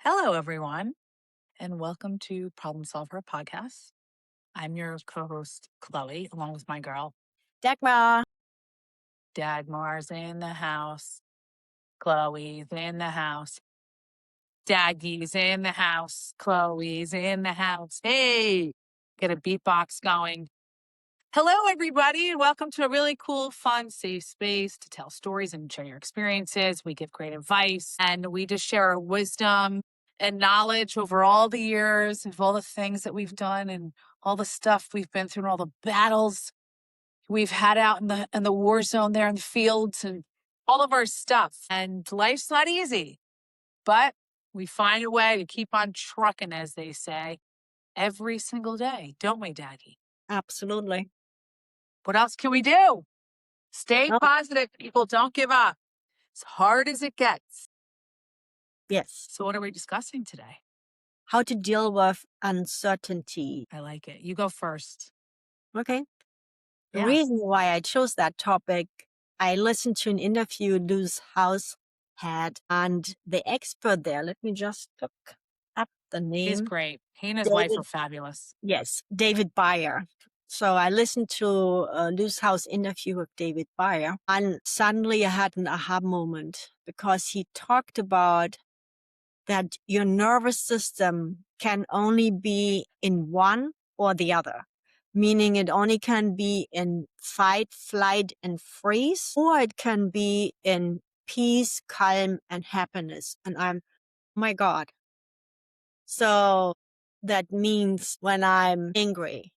Hello, everyone, and welcome to ProblemSolvHer Podcast. I'm your co-host, Chloe, along with my girl, Dagmar. Dagmar's in the house. Chloe's in the house. Daggy's in the house. Chloe's in the house. Hey, get a beatbox going. Hello, everybody, and welcome to a really cool, fun, safe space to tell stories and share your experiences. We give great advice, and we just share our wisdom and knowledge over all the years of all the things that we've done and all the stuff we've been through and all the battles we've had out in the war zone there in the fields and all of our stuff. And life's not easy, but we find a way to keep on trucking, as they say, every single day, don't we, Daggy? Absolutely. What else can we do? Stay Oh, positive, people. Don't give up. As hard as it gets. yes. So what are we discussing today? How to deal with uncertainty. I like it. You go first. Okay. The Yeah. reason why I chose that topic, I listened to an interview Lou's house had, and the expert there, let me just look up the name. He's great. He and his wife David- are fabulous. Yes, David Bayer. So I listened to Lou's house interview with David Bayer, and suddenly I had an aha moment because he talked about that your nervous system can only be in one or the other, meaning it only can be in fight, flight, and freeze, or it can be in peace, calm, and happiness. And oh my God. So that means when I'm angry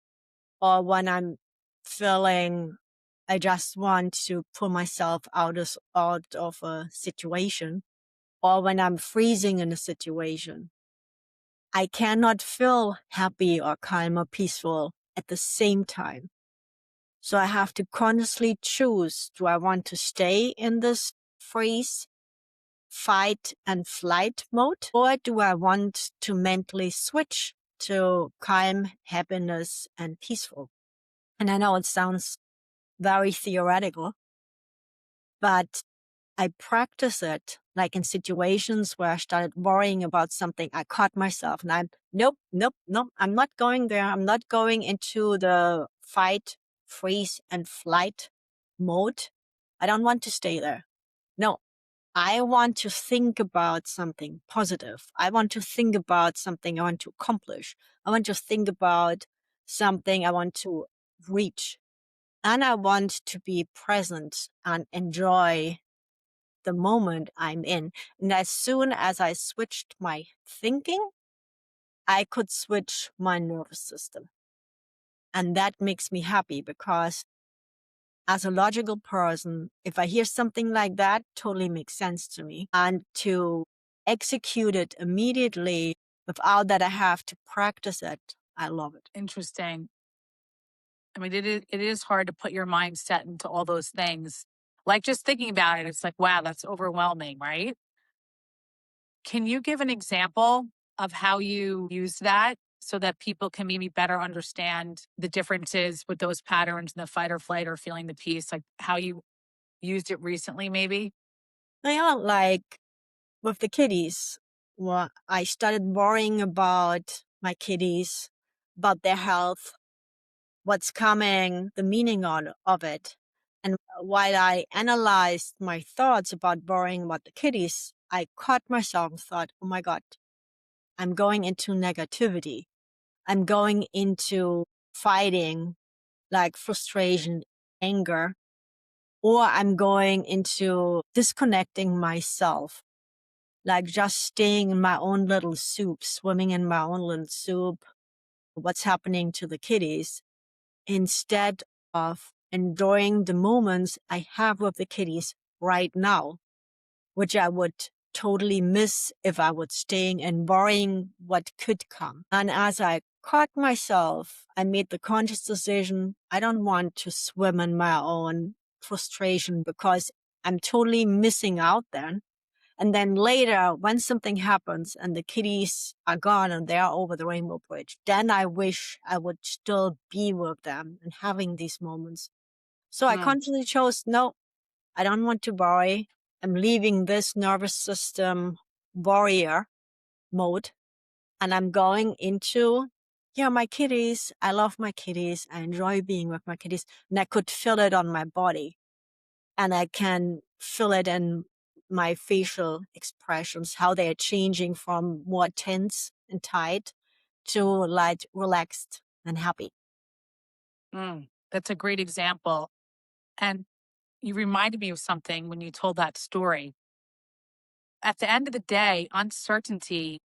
or when I'm feeling I just want to pull myself out of a situation, or when I'm freezing in a situation, I cannot feel happy or calm or peaceful at the same time. So I have to consciously choose, do I want to stay in this freeze, fight and flight mode, or do I want to mentally switch to calm, happiness, and peaceful? And I know it sounds very theoretical, but I practice it like in situations where I started worrying about something. I caught myself and nope. I'm not going there. I'm not going into the fight, freeze and flight mode. I don't want to stay there. No, I want to think about something positive. I want to think about something I want to accomplish. I want to think about something I want to reach. And I want to be present and enjoy the moment I'm in. And as soon as I switched my thinking, I could switch my nervous system. And that makes me happy because as a logical person, if I hear something like that, totally makes sense to me. And to execute it immediately without that I have to practice it, I love it. Interesting. I mean, it is hard to put your mindset into all those things. Like just thinking about it, it's like, wow, that's overwhelming, right? Can you give an example of how you use that so that people can maybe better understand the differences with those patterns in the fight or flight or feeling the peace, like how you used it recently, maybe? Yeah, like with the kitties, well, I started worrying about my kitties, about their health, what's coming, the meaning of it. And while I analyzed my thoughts about worrying about the kitties, I caught myself and thought, oh my God, I'm going into negativity. I'm going into fighting, like frustration, anger, or I'm going into disconnecting myself, like just staying in my own little soup, swimming in my own little soup, what's happening to the kitties, instead of enjoying the moments I have with the kitties right now, which I would totally miss if I was staying and worrying what could come. And as I caught myself, I made the conscious decision, I don't want to swim in my own frustration because I'm totally missing out then. And then later, when something happens and the kitties are gone and they're over the rainbow bridge, then I wish I would still be with them and having these moments. So I consciously chose, no, I don't want to worry. I'm leaving this nervous system warrior mode. And I'm going into, my kitties. I love my kitties. I enjoy being with my kitties. And I could feel it on my body. And I can feel it in my facial expressions, how they are changing from more tense and tight to like relaxed and happy. That's a great example. And you reminded me of something when you told that story. At the end of the day, uncertainty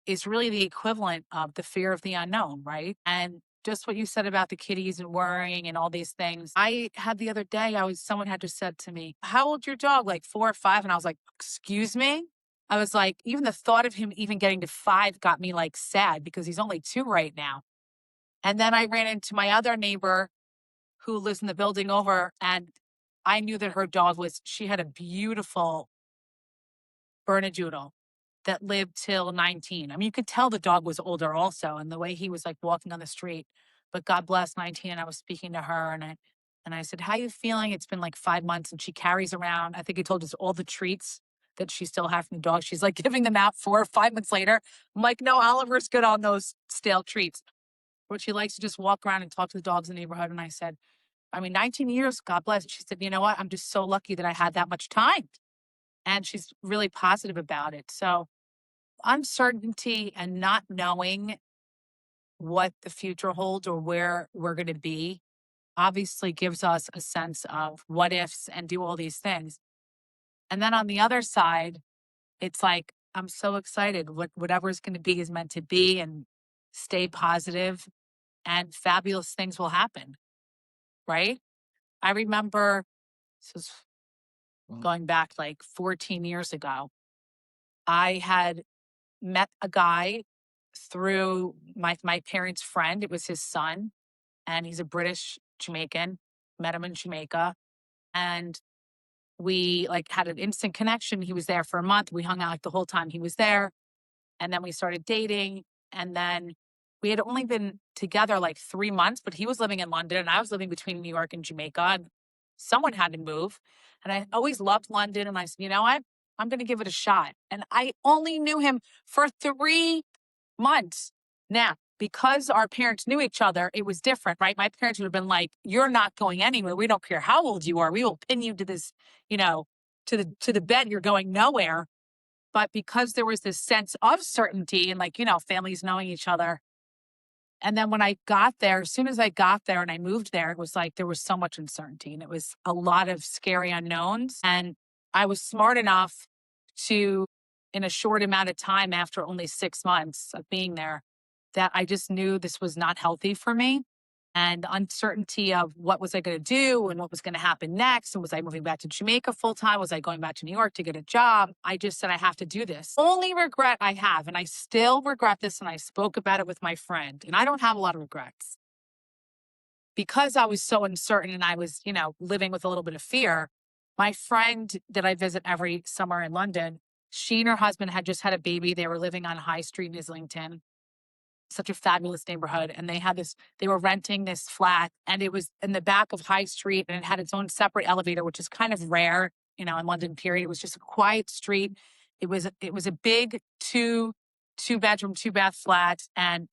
is really the equivalent of the fear of the unknown, right? And just what you said about the kitties and worrying and all these things. I had the other day, someone had just said to me, "How old's your dog? Like 4 or 5?" And I was like, "Excuse me?" I was like, even the thought of him even getting to 5 got me like sad because he's only 2 right now. And then I ran into my other neighbor who lives in the building over, and I knew that she had a beautiful Bernedoodle that lived till 19. I mean, you could tell the dog was older also, and the way he was like walking on the street. But God bless 19. And I was speaking to her, and I said, "How you feeling?" It's been like 5 months, and she carries around, I think I told us, all the treats that she still has from the dog. She's like giving them out 4 or 5 months later. I'm like, "No, Oliver's good on those stale treats." But she likes to just walk around and talk to the dogs in the neighborhood. And I said, 19 years, God bless. She said, "You know what? I'm just so lucky that I had that much time." And she's really positive about it. So uncertainty and not knowing what the future holds or where we're going to be obviously gives us a sense of what ifs and do all these things. And then on the other side, it's like, I'm so excited. Whatever is going to be is meant to be, and stay positive and fabulous things will happen. Right. I remember this was going back like 14 years ago. I had met a guy through my parents' friend. It was his son, and he's a British Jamaican. Met him in Jamaica, and we like had an instant connection. He was there for a month. We hung out like the whole time he was there, and then we started dating. And then we had only been together like 3 months, but he was living in London and I was living between New York and Jamaica. And someone had to move, and I always loved London. And I said, I'm going to give it a shot. And I only knew him for 3 months. Now, because our parents knew each other, it was different, right? My parents would have been like, "You're not going anywhere. We don't care how old you are. We will pin you to this, to the bed. You're going nowhere." But because there was this sense of certainty and like, families knowing each other. And then when I got there, as soon as I got there and I moved there, it was like there was so much uncertainty and it was a lot of scary unknowns. And I was smart enough to, in a short amount of time after only 6 months of being there, that I just knew this was not healthy for me. And uncertainty of what was I going to do and what was going to happen next. And was I moving back to Jamaica full time? Was I going back to New York to get a job? I just said, I have to do this. Only regret I have, and I still regret this, and I spoke about it with my friend, and I don't have a lot of regrets. Because I was so uncertain and I was, living with a little bit of fear, my friend that I visit every summer in London, she and her husband had just had a baby. They were living on High Street in Islington, such a fabulous neighborhood. And they were renting this flat, and it was in the back of High Street, and it had its own separate elevator, which is kind of rare, in London, period. It was just a quiet street. It was a big two-bedroom, two-bath flat, and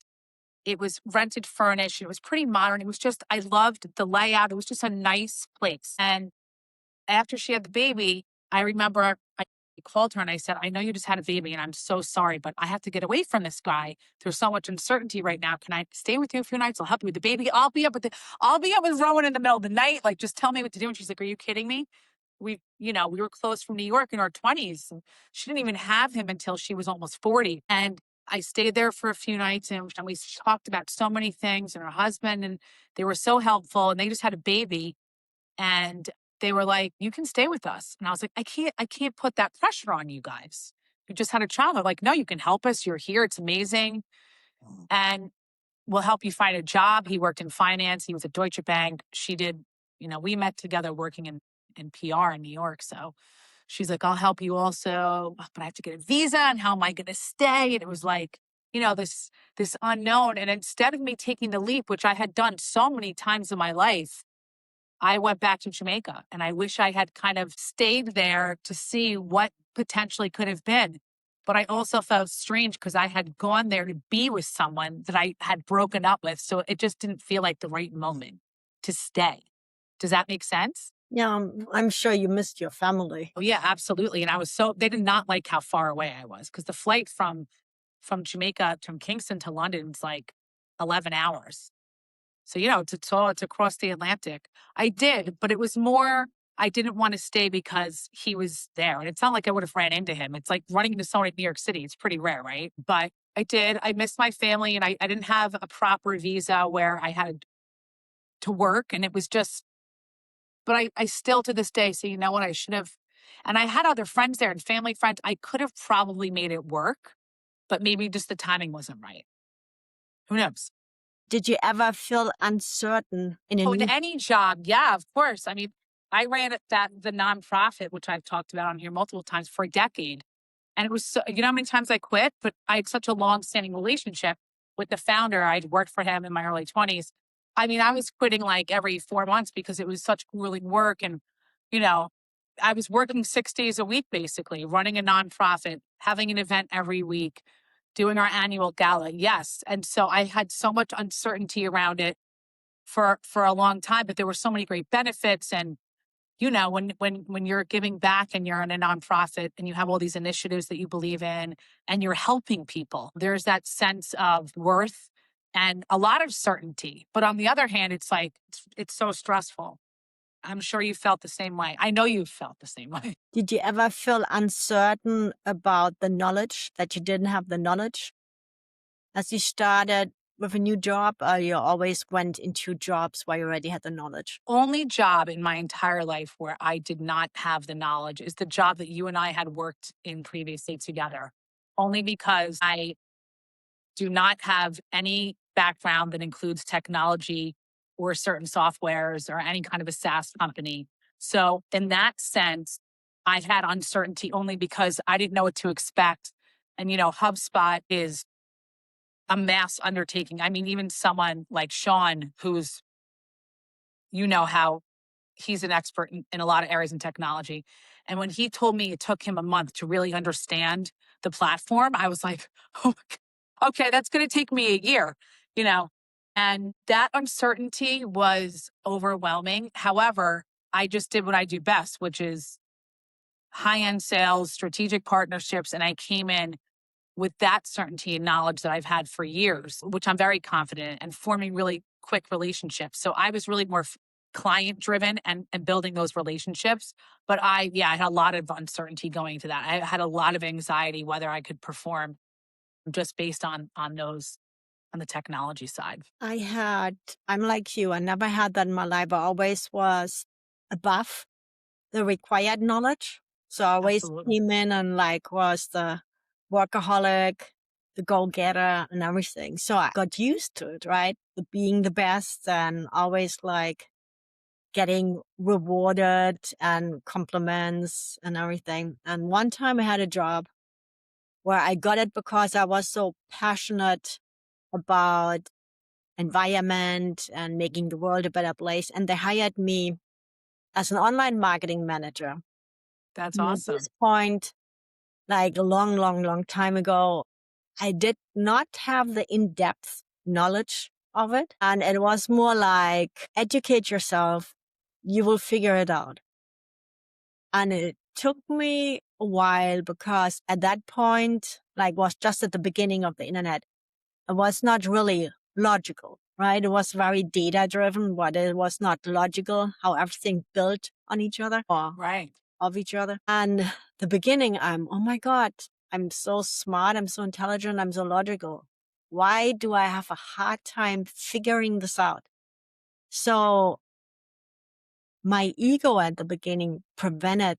it was rented, furnished. It was pretty modern. It was just, I loved the layout. It was just a nice place. And after she had the baby, I remember I called her and I said, "I know you just had a baby and I'm so sorry, but I have to get away from this guy. There's so much uncertainty right now. Can I stay with you a few nights? I'll help you with the baby. I'll be up with Rowan in the middle of the night. Like, just tell me what to do." And she's like, "Are you kidding me? We were close from New York in our 20s. And she didn't even have him until she was almost 40. And I stayed there for a few nights, and we talked about so many things, and her husband, and they were so helpful, and they just had a baby. And they were like, "You can stay with us." And I was like, I can't put that pressure on you guys. You just had a child. They're like, "No, you can help us. You're here. It's amazing. And we'll help you find a job." He worked in finance. He was at Deutsche Bank. She did, we met together working in PR in New York. So she's like, "I'll help you also, but I have to get a visa. And how am I going to stay?" And it was like, this unknown. And instead of me taking the leap, which I had done so many times in my life, I went back to Jamaica, and I wish I had kind of stayed there to see what potentially could have been. But I also felt strange because I had gone there to be with someone that I had broken up with. So it just didn't feel like the right moment to stay. Does that make sense? Yeah, I'm sure you missed your family. Oh, yeah, absolutely. And they did not like how far away I was because the flight from Jamaica, from Kingston to London is like 11 hours. So, to cross the Atlantic, I did, but it was more, I didn't want to stay because he was there. And it's not like I would have ran into him. It's like running into someone in New York City. It's pretty rare, right? But I did. I missed my family and I didn't have a proper visa where I had to work. And it was just, but I still to this day say, you know what, I should have. And I had other friends there and family friends. I could have probably made it work, but maybe just the timing wasn't right. Who knows? Did you ever feel uncertain in a Oh, in new? any job, yeah, of course. I mean, I ran the nonprofit, which I've talked about on here multiple times for a decade. And it was so, you know how many times I quit? But I had such a long-standing relationship with the founder. I'd worked for him in my early 20s. I mean, I was quitting like every 4 months because it was such grueling work. And, you know, I was working 6 days a week, basically, running a nonprofit, having an event every week, doing our annual gala. Yes. And so I had so much uncertainty around it for a long time, but there were so many great benefits. And when you're giving back and you're in a nonprofit and you have all these initiatives that you believe in and you're helping people, there's that sense of worth and a lot of certainty. But on the other hand, it's like it's so stressful. I'm sure you felt the same way. I know you've felt the same way. Did you ever feel uncertain about the knowledge, that you didn't have the knowledge as you started with a new job, or you always went into jobs where you already had the knowledge? Only job in my entire life where I did not have the knowledge is the job that you and I had worked in previously together. Only because I do not have any background that includes technology or certain softwares or any kind of a SaaS company. So, in that sense, I had uncertainty only because I didn't know what to expect. And, HubSpot is a mass undertaking. I mean, even someone like Sean, who's, how he's an expert in a lot of areas in technology. And when he told me it took him a month to really understand the platform, I was like, oh, okay, that's going to take me a year, you know? And that uncertainty was overwhelming. However, I just did what I do best, which is high end sales, strategic partnerships. And I came in with that certainty and knowledge that I've had for years, which I'm very confident in, and forming really quick relationships. So I was really more client driven and building those relationships. But I had a lot of uncertainty going into that. I had a lot of anxiety whether I could perform just based on the technology side. I'm like you. I never had that in my life. I always was above the required knowledge. So I always Absolutely. came in and was the workaholic, the go-getter and everything. So I got used to it, right? The being the best and always getting rewarded and compliments and everything. And one time I had a job where I got it because I was so passionate about environment and making the world a better place. And they hired me as an online marketing manager. That's And at awesome. this point, a long, long, long time ago, I did not have the in-depth knowledge of it. And it was more like, educate yourself, you will figure it out. And it took me a while because at that point, was just at the beginning of the internet, it was not really logical, right? It was very data driven, but it was not logical how everything built on each other or Right. of each other. And the beginning, oh my God, I'm so smart, I'm so intelligent, I'm so logical. Why do I have a hard time figuring this out? So my ego at the beginning prevented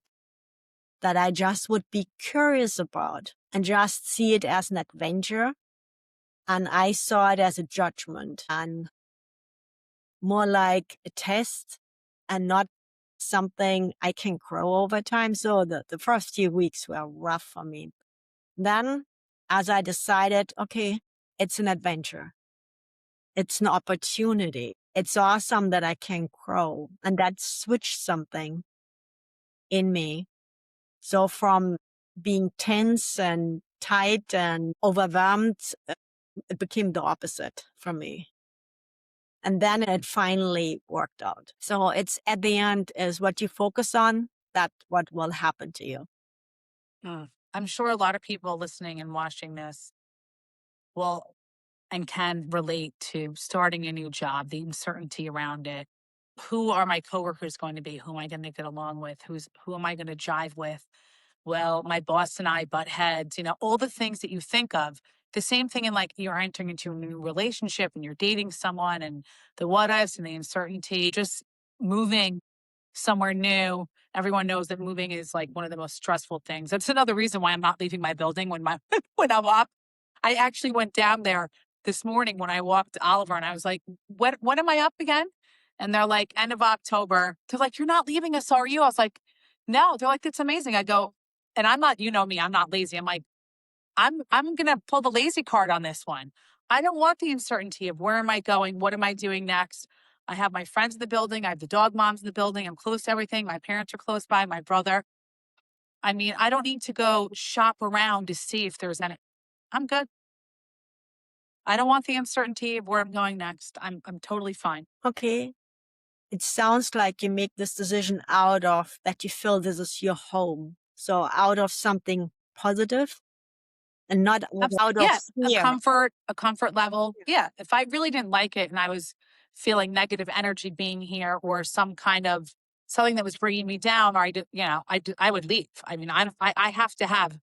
that I just would be curious about and just see it as an adventure. And I saw it as a judgment and more like a test and not something I can grow over time. So the first few weeks were rough for me. Then, as I decided, okay, it's an adventure. It's an opportunity. It's awesome that I can grow. And that switched something in me. So from being tense and tight and overwhelmed, it became the opposite for me. And then it finally worked out. So it's at the end is what you focus on, that's what will happen to you. I'm sure a lot of people listening and watching this will and can relate to starting a new job, the uncertainty around it. Who are my coworkers going to be? Who am I going to get along with? Who am I going to jive with? Well, my boss and I butt heads, all the things that you think of. The same thing in like you're entering into a new relationship and you're dating someone and the what ifs and the uncertainty, just moving somewhere new. Everyone knows that moving is like one of the most stressful things. That's another reason why I'm not leaving my building when when I'm up. I actually went down there this morning when I walked to Oliver and I was like, when am I up again? And they're like, end of October. They're like, you're not leaving us, are you? I was like, no. They're like, it's amazing. I go, and I'm not, me, I'm not lazy. I'm like, I'm gonna pull the lazy card on this one. I don't want the uncertainty of where am I going? What am I doing next? I have my friends in the building. I have the dog moms in the building. I'm close to everything. My parents are close by, my brother. I mean, I don't need to go shop around to see if there's any. I'm good. I don't want the uncertainty of where I'm going next. I'm totally fine. Okay. It sounds like you make this decision out of that you feel this is your home. So out of something positive and not out of fear. A comfort level. Yeah. If I really didn't like it and I was feeling negative energy being here or some kind of something that was bringing me down, or I would leave. I mean, I have to have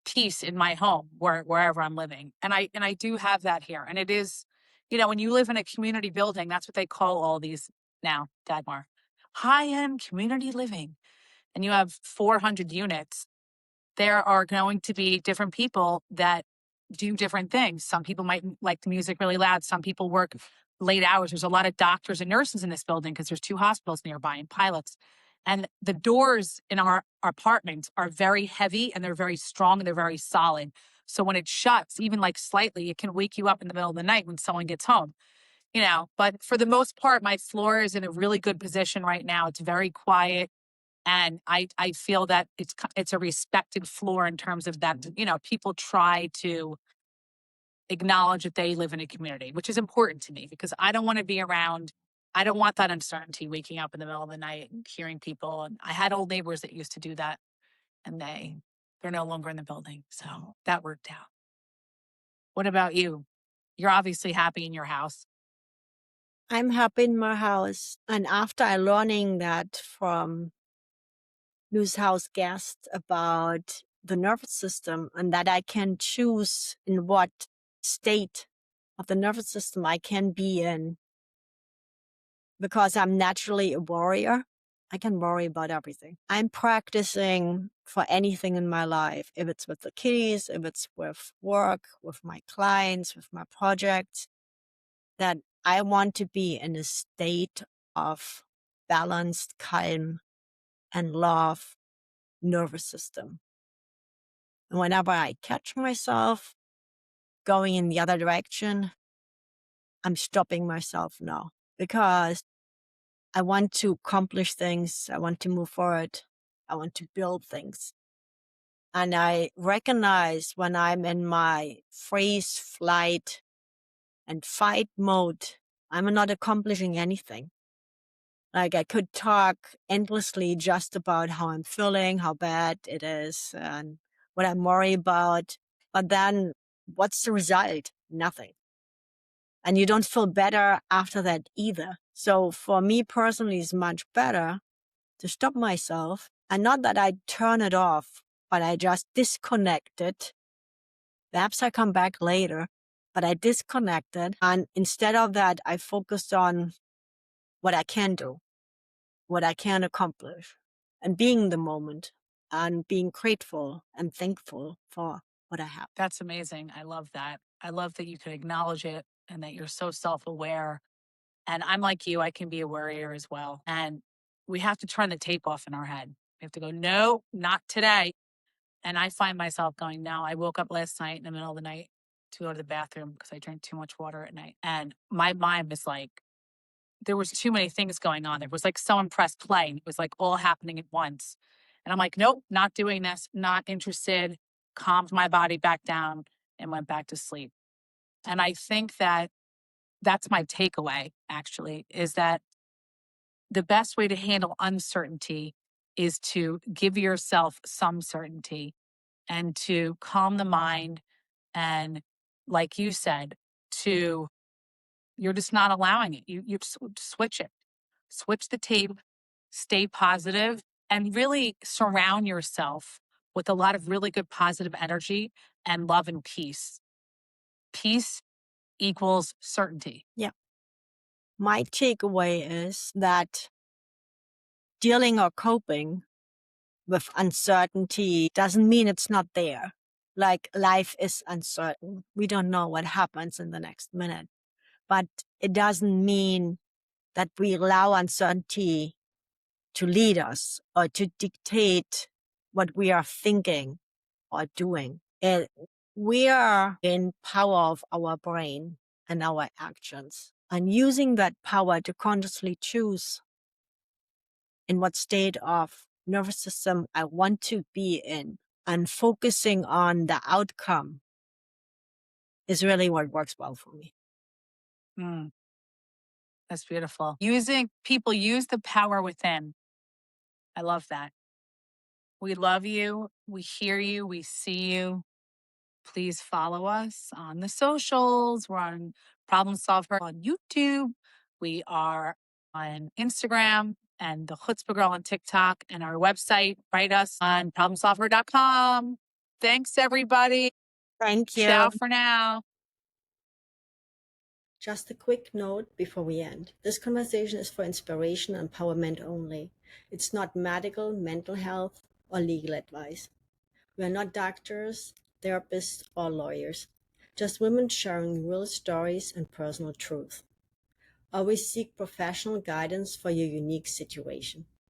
peace in my home wherever I'm living. And I do have that here. And it is, when you live in a community building, that's what they call all these now, Dagmar, high-end community living. And you have 400 units. There are going to be different people that do different things. Some people might like the music really loud. Some people work late hours. There's a lot of doctors and nurses in this building because there's 2 hospitals nearby and pilots. And the doors in our apartments are very heavy and they're very strong and they're very solid. So when it shuts, even like slightly, it can wake you up in the middle of the night when someone gets home. But for the most part, my floor is in a really good position right now. It's very quiet. And I feel that it's a respected floor in terms of that, people try to acknowledge that they live in a community, which is important to me because I don't want to be around. I don't want that uncertainty waking up in the middle of the night and hearing people. And I had old neighbors that used to do that and they're no longer in the building. So that worked out. What about you? You're obviously happy in your house. I'm happy in my house. And after I learning that from news house guests about the nervous system and that I can choose in what state of the nervous system I can be in, because I'm naturally a worrier. I can worry about everything. I'm practicing for anything in my life, if it's with the kids, if it's with work, with my clients, with my projects, that I want to be in a state of balanced, calm, and love nervous system. And whenever I catch myself going in the other direction, I'm stopping myself now because I want to accomplish things. I want to move forward. I want to build things. And I recognize when I'm in my freeze, flight, and fight mode, I'm not accomplishing anything. Like I could talk endlessly just about how I'm feeling, how bad it is, and what I'm worried about. But then what's the result? Nothing. And you don't feel better after that either. So for me personally, it's much better to stop myself, and not that I turn it off, but I just disconnect it. Perhaps I come back later, but I disconnected. And instead of that, I focused on what I can do, what I can accomplish, and being in the moment and being grateful and thankful for what I have. That's amazing. I love that. I love that you can acknowledge it and that you're so self-aware. And I'm like you, I can be a worrier as well. And we have to turn the tape off in our head. We have to go, no, not today. And I find myself going, no, I woke up last night in the middle of the night to go to the bathroom because I drank too much water at night. And my mind was like, there was too many things going on. There was like someone pressed play and it was like all happening at once. And I'm like, nope, not doing this, not interested. calmed my body back down, and went back to sleep. And I think that that's my takeaway, actually, is that the best way to handle uncertainty is to give yourself some certainty and to calm the mind. And like you said, you're just not allowing it. You switch it, switch the tape, stay positive, and really surround yourself with a lot of really good positive energy and love and peace. Peace equals certainty. Yeah. My takeaway is that dealing or coping with uncertainty doesn't mean it's not there. Like, life is uncertain. We don't know what happens in the next minute. But it doesn't mean that we allow uncertainty to lead us or to dictate what we are thinking or doing. We are in power of our brain and our actions, and using that power to consciously choose in what state of nervous system I want to be in, and focusing on the outcome is really what works well for me. That's beautiful. People use the power within. I love that. We love you. We hear you. We see you. Please follow us on the socials. We're on Problem Solver on YouTube. We are on Instagram and the Chutzpah Girl on TikTok, and our website. Write us on ProblemSolvHer.com. Thanks, everybody. Thank you. Ciao for now. Just a quick note before we end. This conversation is for inspiration and empowerment only. It's not medical, mental health, or legal advice. We are not doctors, therapists, or lawyers. Just women sharing real stories and personal truth. Always seek professional guidance for your unique situation.